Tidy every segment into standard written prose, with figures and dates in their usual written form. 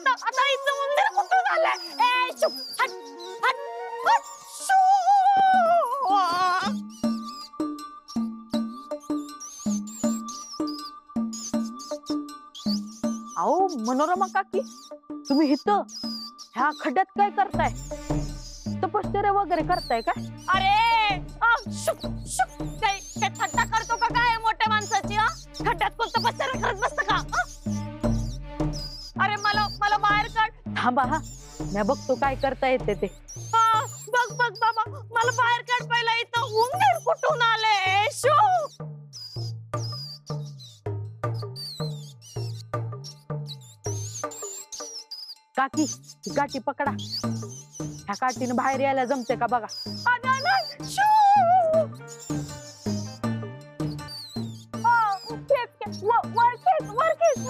आता इथं उंदीर कुठून आलाय? ए चुप, हट हट हट, शू. अहो मनोरमा काकी, तुम्ही इथं ह्या खड्ड्यात काय करताय? तपश्चर्या वगैरे करताय का? अरे शुक शुक, काय काय थट्टा करतो का काय मोठ्या माणसाची? खड्ड्यात कोण तपश्चर्या करत बसतं का? अरे मला मला बाहेर काढ. थांबा हा, मी बघतो काय करता येते ते. बघ बघ बाबा, मला बाहेर काढ पहिला. इथं उंदीर कुठून आले? शू. काकी ही काठी पकडा, ह्या काठीने बाहेर यायला जमते का बघा. शू. वर खेच, वर खेच.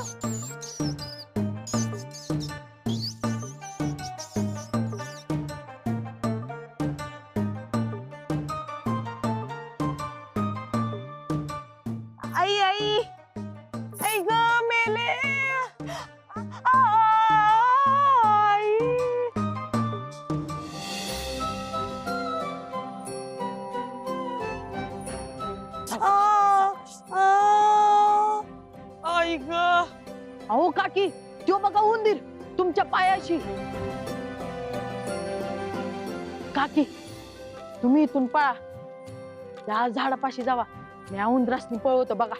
आई आई आई ग मेले. आई. आई ग. अहो काकी, तो बघा उंदीर तुमच्या पायाशी. काकी तुम्ही इथून पळा, त्या झाडापाशी जावा. मी या उंदरासनी पळवतो बघा.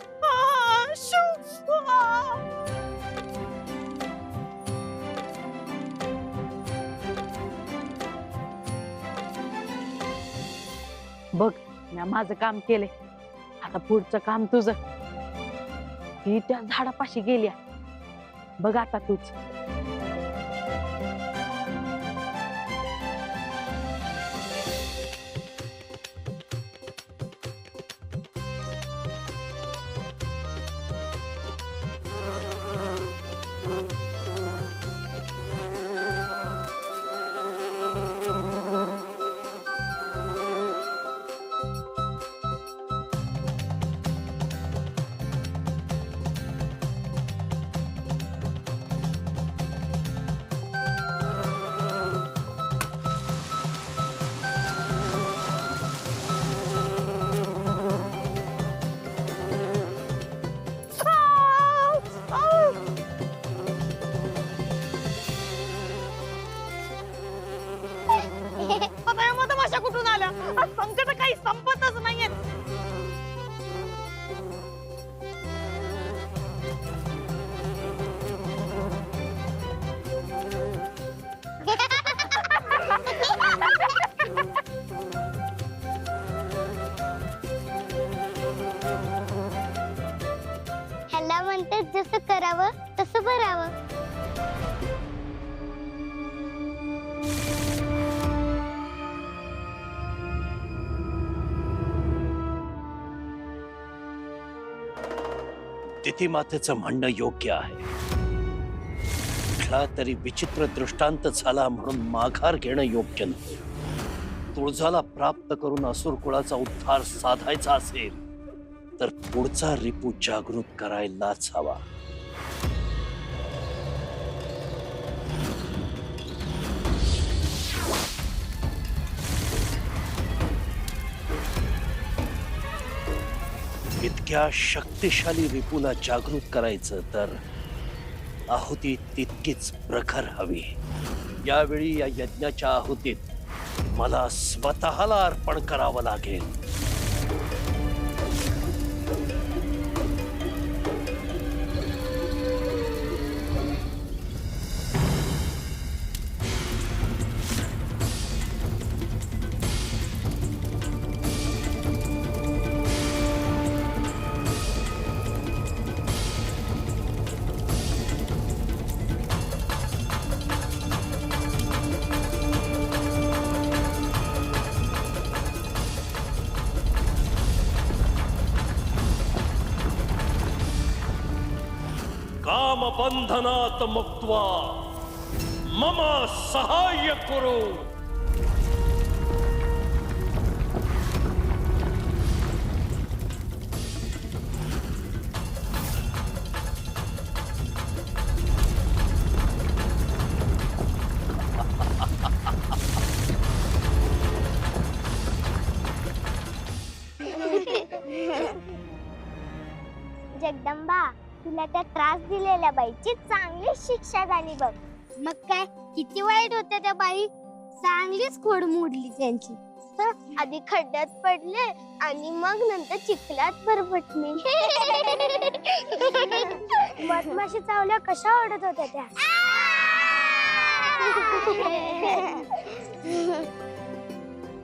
बघ, मी माझं काम केले, आता पुढचं काम तुझं. ती त्या झाडापाशी गेल्या, बघ आता तूच. तमाशा कुठून आला? संकट काही संपतच नाहीये. ह्याला म्हणतात जसं करावं तसं भरावं. तिथीमातेचं म्हणणं योग्य आहे. कुठला तरी विचित्र दृष्टांत झाला म्हणून माघार घेणं योग्य नाही. तुळजाला प्राप्त करून असुर कुळाचा उद्धार साधायचा असेल तर पुढचा रिपू जागृत करायलाच हवा. इतक्या शक्तिशाली रिपूला जागृत करायचं तर आहुती तितकीच प्रखर हवी. यावेळी या यज्ञाच्या आहुतीत मला स्वतःला अर्पण करावं लागेल. काम बंधनात मुक्त्वा मम सहाय्य कुरु. जगदंबा, तुला त्या त्रास दिलेल्या बाईची चांगली शिक्षा झाली बघ. मग काय किती वाईट होत्या त्या बाई, चांगलीच खोड मोडली त्यांची. तर आधी खड्ड्यात पडले आणि मग नंतर चिखलात परपटले. मधमाशी चावल्या कशा ओढत होत्या त्या.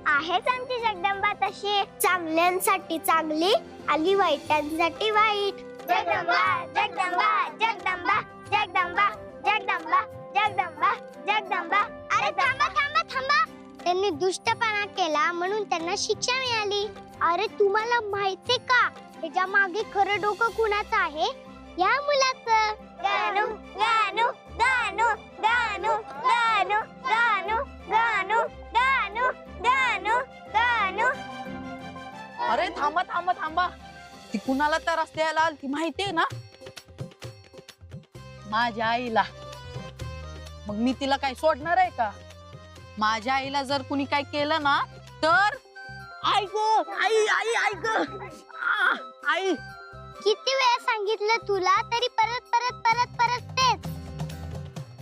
आहेच आमची जगदंबा तशी, चांगल्यांसाठी चांगली आणि वाईटांसाठी वाईट. जगदंबा जगदंबा जगदंबा जगदंबा जगदंबा जगदंबा जगदंबा. अरे थांबा थांबा थांबा, त्यांनी दुष्टपणा केला म्हणून त्यांना शिक्षा मिळाली. अरे तुम्हाला माहितीये का त्याच्या मागे खरं डोकं कुणाचं आहे? या मुलाचं. गानू गानू गानू गानू गानू गानू गानू गानू गानू गानू. अरे थांबा थांबा थांबा, ती कुणाला तर रस्त्याला आली ती माहितीये ना? माझ्या आईला. मग मी तिला काय सोडणार आहे का? माझ्या आईला जर कुणी काय केलं ना तर ऐक आई आई ऐक आई. किती वेळा सांगितलं तुला तरी परत परत परत परत तेच.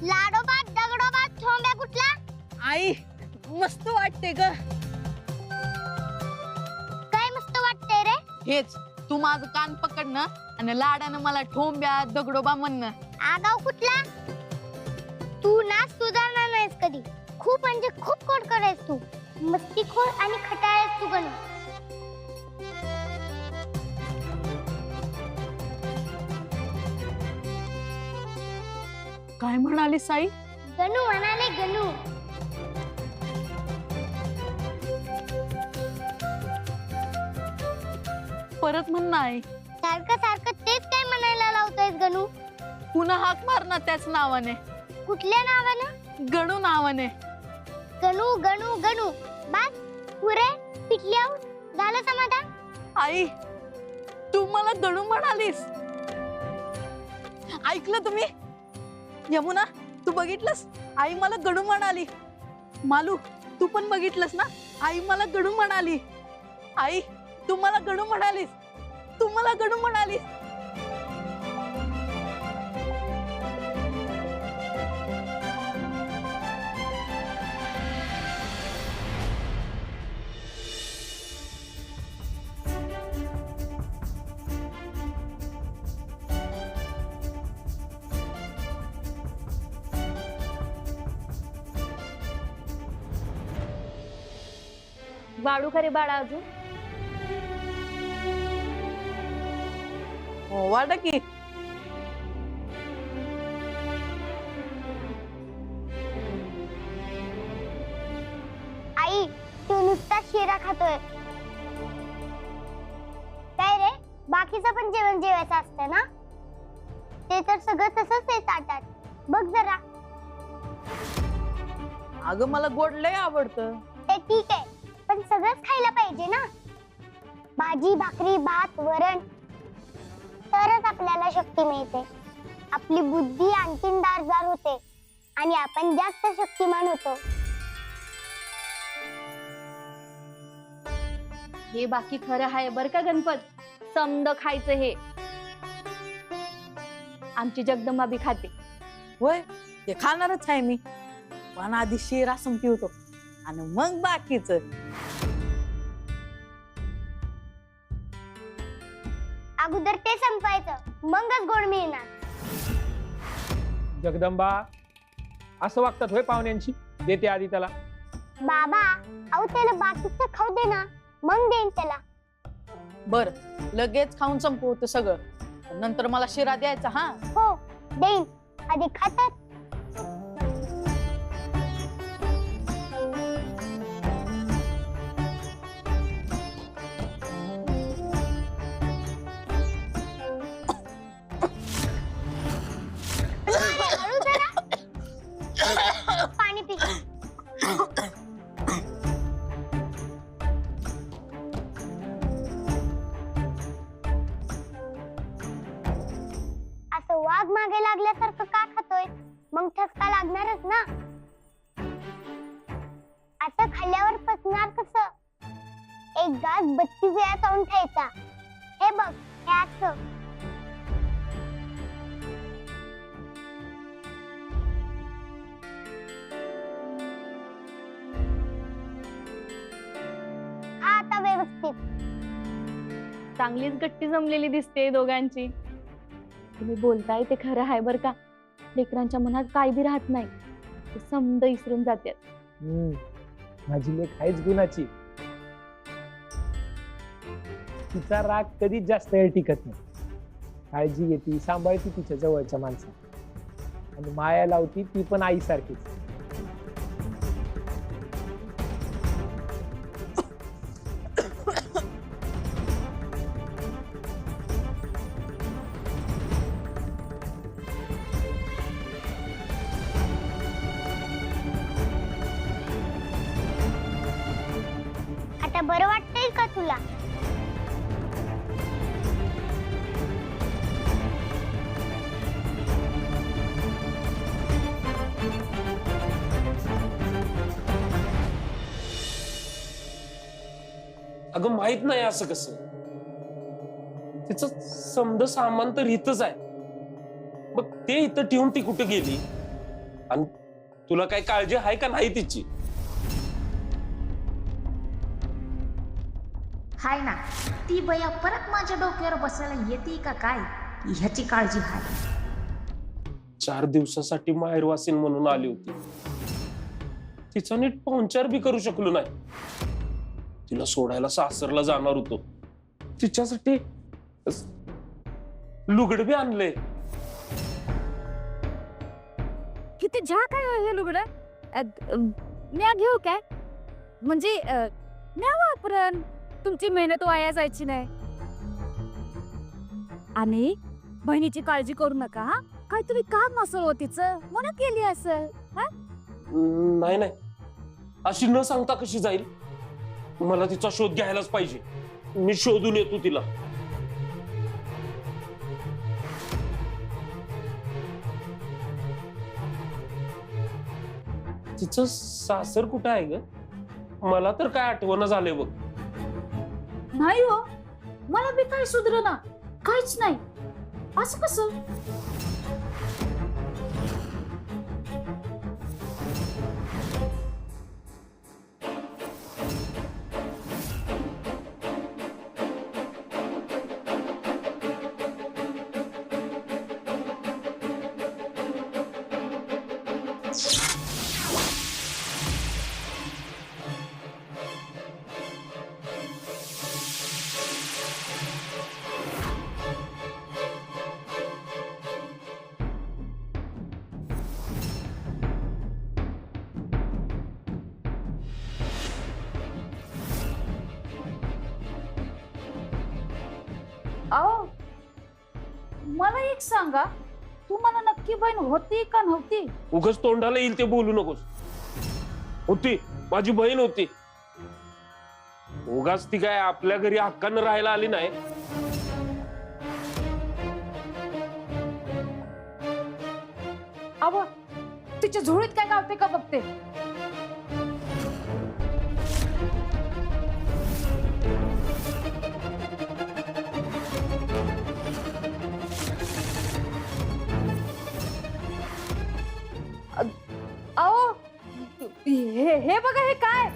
लाडोबा दगडोबा ठोंब्या कुठला? आई मस्त वाटते ग. काय मस्त वाटतंय रे? हेच तू माझं कान पकडणं आणि लाडानं मला ठोंब्या दगडोबा म्हणणं. आगाव कुठला? तू ना सुधारणार नाहीस कधी. खूप म्हणजे खूप खोडकर आहेस तू. मस्तीखोर आणि खटाळ आहेस तू गणू. काय म्हणाली साई? गणू म्हणाले गणू. परत म्हण नाही. सारखं सारखं तेच काय म्हणायला लावतोयस गणू? पुन्हा हाक मार ना त्याच नावाने. कुठल्या नावानं? गणू नावाने. गणू गणू गणू. बस पुरे पिटल्यावर झालं समाधान. आई तू मला गणू म्हणालीस. ऐकलं तुम्ही? यमुना तू बघितलंस? आई मला गणू म्हणाली. मालू तू पण बघितलंस ना? आई मला गणू म्हणाली. आई तू मला गणू म्हणालीस. तू मला गणू म्हणालीस. वाढू खरे बाळा अजून? हो वाटा की. आई तू नुसता शिरा खातोय. काय रे, बाकीचं पण जेवण जेवायचं असतं ना? ते तर सगळं तसंच आहे ताटात. बघ जरा. अगं मला गोड लय आवडतं. ते ठीक आहे, पण सगळंच खायला पाहिजे ना. भाजी भाकरी भात वरण, तरच आपल्याला शक्ती मिळते. आपली बुद्धी आणखीन दारदार होते आणि आपण जास्त शक्तिमान होतो. हे बाकी खरं आहे बर का गणपत. समद खायचं हे. आमची जगदंबा बी खाते. होय ते खाणारच आहे मी, पण आधी शिरा संपवतो आणि मग बाकीच. अगोदर ते संपायचं, मगच गोड मिळणार. जगदंबा असं वागतात होय पाहुण्यांची? देते आधी त्याला. बाबा अहो त्याला बाकीचं खाऊ दे ना, मग देईन त्याला. बर लगेच खाऊन संपवतो सगळं, नंतर मला शिरा द्यायचा. हा हो देईन, आधी खातात. हळू जरा. पाणी पी. असं वाघ मागे लागल्यासारखं का खातोय? मग ठसका लागणारच ना. असं खाल्ल्यावर पचणार कसं? एक घास 32 वेळा चावून खायचा. हे बघ, हे असं. चांगलीच गट्टी जमलेली दिसते दोघांची. तुम्ही बोलताय ते खरं आहे बर का. लेकरांच्या मनात काय बी राहत नाही, ते समद विसरून जातात. माझी लेख आहेच गुणाची. तिचा राग कधीच जास्त वेळ टिकत नाही. काळजी घेते, सांभाळती तिच्या जवळच्या माणसा, आणि माया लावती ती पण आईसारखीच. आता बरं वाटतंय का तुला? अगं माहित नाही असं कसं. तिचं समद सामान तर इथंच आहे, मग ते इथं ठेवून ती कुठे गेली? आणि तुला काय काळजी आहे का नाही तिची? हाय ना, ती बया परत माझ्या डोक्यावर बसायला येते का काय ह्याची काळजी आहे. 4 दिवसासाठी माहेरवासीन म्हणून आली होती. तिचा नीट पाहुणचार बी करू शकलो नाही. तिला सोडायला सासरला जाणार होतो, तिच्यासाठी लुगड बी आणले. किती झा काय हे लुगडं? म्या घेऊ काय? म्हणजे म्या वापरन, तुमची मेहनत वाया जायची नाही. आणि बहिणीची काळजी करू नका हा. काहीतरी काम असेल हो तिचं, म्हणून केली असेल. नाही नाही, अशी न सांगता कशी जाईल? मला तिचा शोध घ्यायलाच पाहिजे. मी शोधून येतो तिला. तिचं सासर कुठं आहे ग? मला तर काय आठवण झालंय बघ. नाही हो, मला बी काय सुधरना, काहीच नाही. असं कसं? अहो, मला एक सांगा, तुम्हाला नक्की बहीण होती का नव्हती? उगाच तोंडाला येईल ते बोलू नकोस. होती, माझी बहीण होती. उगाच ती काय आपल्या घरी हक्कानं राहायला आली नाही. अहो, तिच्या झोळीत काय गावते का बघते. अहो, हे बघा, हे काय?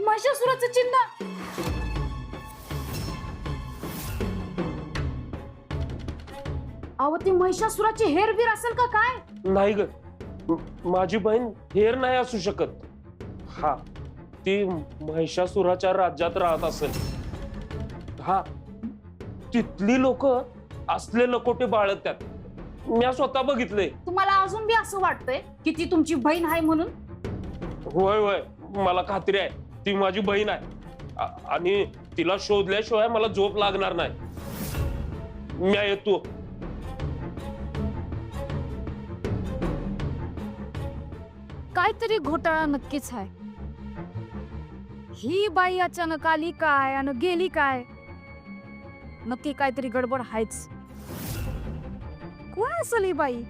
महिषासुराचं चिन्ह. अहो, ती महिषासुराची हेरबीर असेल का काय? नाही ग, माझी बहीण हेर नाही असू शकत. हा, ती महिषासुराच्या राज्यात राहत असेल. हा, तिथली लोक असले लकोटे बाळगतात. मी स्वतः बघितले. तुम्हाला अजून बी असं वाटतंय की ती तुमची बहीण आहे म्हणून? होय होय, मला खात्री आहे ती माझी बहीण आहे. आणि तिला शोधल्याशिवाय मला झोप लागणार नाही. मी येतो. काहीतरी घोटाळा नक्कीच आहे. ही बाई अचानक आली काय आणि गेली काय? नक्की काहीतरी गडबड आहेच. कोण असेल ही बाई?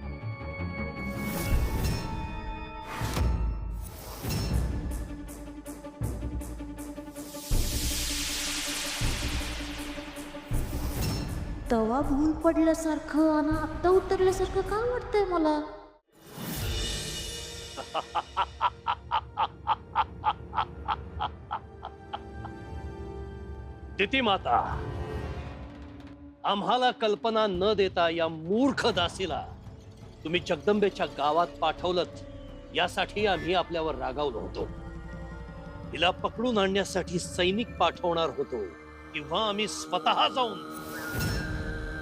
तवा भूल पडल्यासारखं आणि आता उतरल्यासारखं का वाटतंय मला? तिथी माता, आम्हाला कल्पना न देता या मूर्ख दासीला तुम्ही जगदंबेच्या गावात पाठवलं, यासाठी आम्ही आपल्यावर रागावलो होतो. तिला पकडून आणण्यासाठी सैनिक पाठवणार होतो, किंवा आम्ही स्वतः जाऊन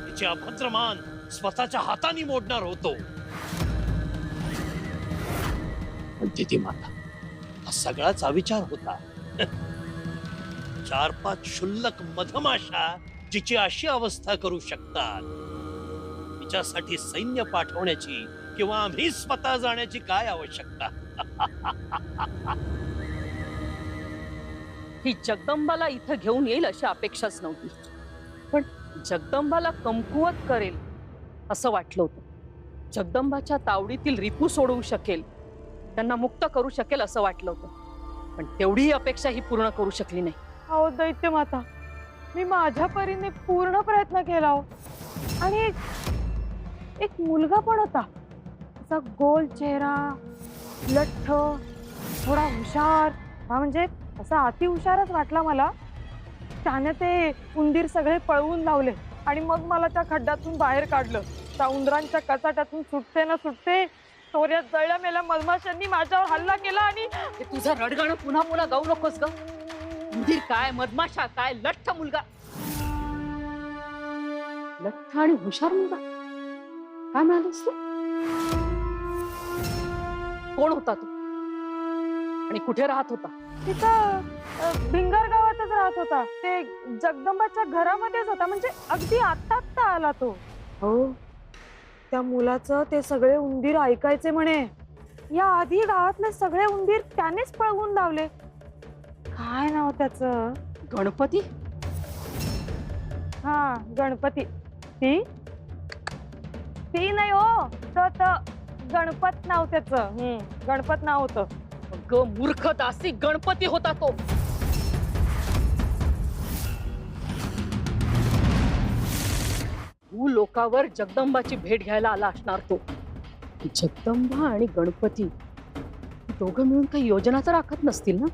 तिचे अभद्रमान स्वतःच्या हाताने मोडणार होतो. पण तिथे माता हा सगळाच अविचार होता. 4-5 क्षुल्लक मधमाशा जिची अशी अवस्था करू शकतात, तिच्यासाठी सैन्य पाठवण्याची किंवा आम्ही स्वतः जाण्याची काय आवश्यकता? ही जगदंबाला इथं घेऊन येईल अशी अपेक्षाच नव्हती, पण जगदंबाला कमकुवत करेल असं वाटलं होतं. जगदंबाच्या तावडीतील रिपू सोडवू शकेल, त्यांना मुक्त करू शकेल असं वाटलं होतं, पण तेवढीही अपेक्षा ही पूर्ण करू शकली नाही. अहो दैत्य माता, मी माझ्या परीने पूर्ण प्रयत्न केला हो. आणि एक मुलगा पण होता, असा गोल चेहरा, लठ्ठ, थोडा हुशार, हा म्हणजे असा अति हुशारच वाटला मला. त्याने ते उंदीर सगळे पळवून लावले आणि मग मला त्या खड्ड्यातून बाहेर काढलं. त्या उंदरांच्या कचाट्यातून सुटते ना सुटते चोऱ्यात जळल्या मेल्या मधमाशांनी माझ्यावर हल्ला केला. आणि हे तुझं रडगाणं पुन्हा पुन्हा गाऊ नकोस ग. उंदीर काय, मधमाशा काय, लठ्ठ मुलगा, लठ्ठ आणि हुशार मुलगा, काय म्हणालीस तू? कोण होता तो आणि कुठे राहत होता? तिथं भिंगार गावातच राहत होता. ते जगदंबाच्या घरामध्येच होता, म्हणजे अगदी आत्ता आला तो. हो, त्या मुलाचं ते सगळे उंदीर ऐकायचे म्हणे. या आधी गावातले सगळे उंदीर त्यानेच पळवून लावले. काय नाव त्याचं? गणपती. हा, गणपती. ती नाही हो, गणपत नाव त्याचं. गणपत नाव होतं. ग मूर्ख दासी, गणपती होता तो. लोकावर जगदंबाची भेट घ्यायला आला असणार तो. जगदंबा आणि गणपती दोघं मिळून काही योजना तर आखत नसतील ना?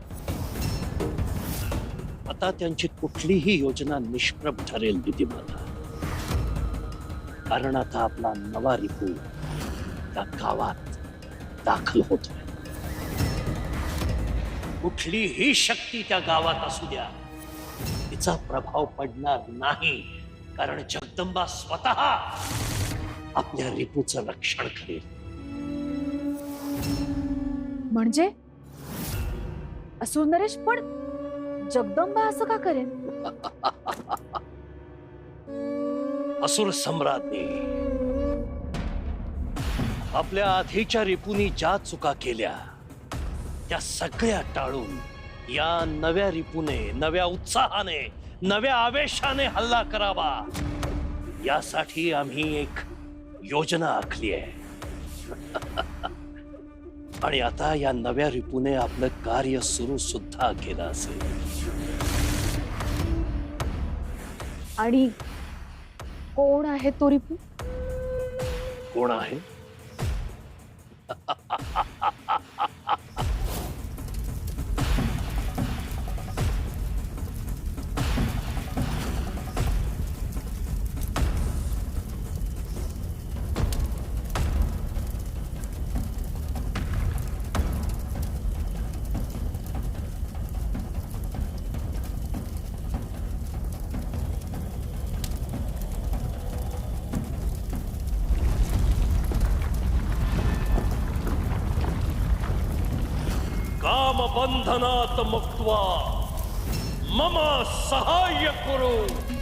आता त्यांची कुठलीही योजना निष्प्रभ ठरेल दिदीमाता, कारण आता आपला नवा रिपू त्या गावात दाखल होतोय. कुठलीही शक्ती त्या गावात असू द्या, तिचा प्रभाव पडणार नाही, कारण जगदंबा स्वतः आपल्या रिपूचं रक्षण करेल. म्हणजे असुर नरेश, पण जगदंबा असं का करेन? असुर सम्राज्ञी आपल्या आधीच्या रिपूनी ज्या चुका केल्या त्या सगळ्या टाळून या नव्या रिपूने नव्या उत्साहाने नव्या आवेशाने हल्ला करावा, यासाठी आम्ही एक योजना आखली आहे. आणि आता या नव्या रिपूने आपलं कार्य सुरू सुद्धा केलं असेल. आणि कोण आहे तो रिपू? कोण आहे? काम बंधनात मुक्त्वा मम सहाय्य कुरु.